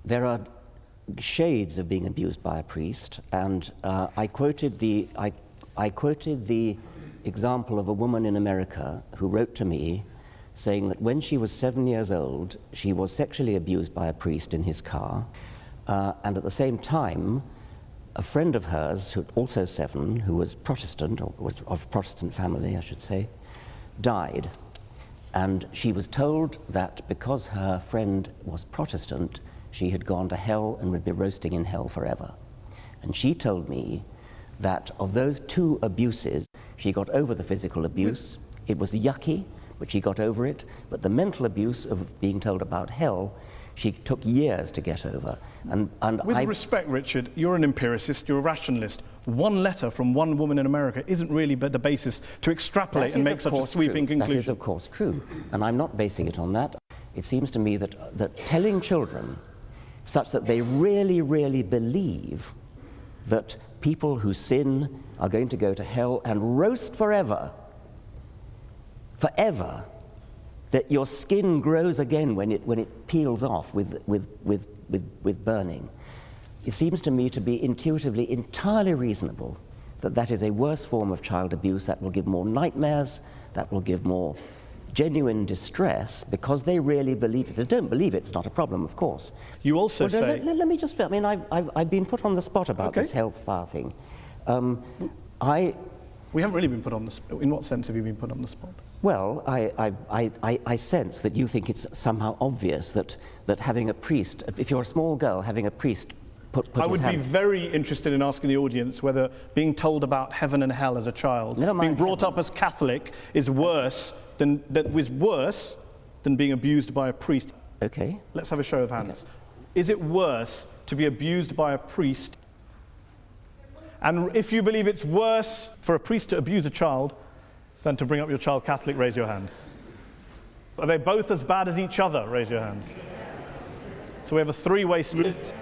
there are shades of being abused by a priest, and I quoted the example of a woman in America who wrote to me saying that when she was 7 years old, she was sexually abused by a priest in his car, and at the same time, a friend of hers, who also 7, who was Protestant, or was of Protestant family, I should say, died. And she was told that because her friend was Protestant, she had gone to hell and would be roasting in hell forever. And she told me that of those 2 abuses, she got over the physical abuse. It was yucky, but she got over it. But the mental abuse of being told about hell, she took years to get over. And with respect, Richard, you're an empiricist, you're a rationalist. One letter from one woman in America isn't really but the basis to extrapolate and make such a sweeping conclusion. That is, of course, true. And I'm not basing it on that. It seems to me that telling children such that they really, really believe that people who sin are going to go to hell and roast forever, that your skin grows again when it peels off with burning. It seems to me to be intuitively entirely reasonable that is a worse form of child abuse, that will give more nightmares, that will give more genuine distress, because they really believe it. If they don't believe it, it's not a problem, of course. You also say... Let me just... I mean, I've been put on the spot about this health fire thing. We haven't really been put on the spot. In what sense have you been put on the spot? Well, I sense that you think it's somehow obvious that having a priest, if you're a small girl, having a priest put his hand... I would be very interested in asking the audience whether being told about heaven and hell as a child, being brought up as Catholic, is worse than being abused by a priest. Okay. Let's have a show of hands. Okay. Is it worse to be abused by a priest? And if you believe it's worse for a priest to abuse a child than to bring up your child Catholic, raise your hands. Are they both as bad as each other? Raise your hands. So we have a 3-way split.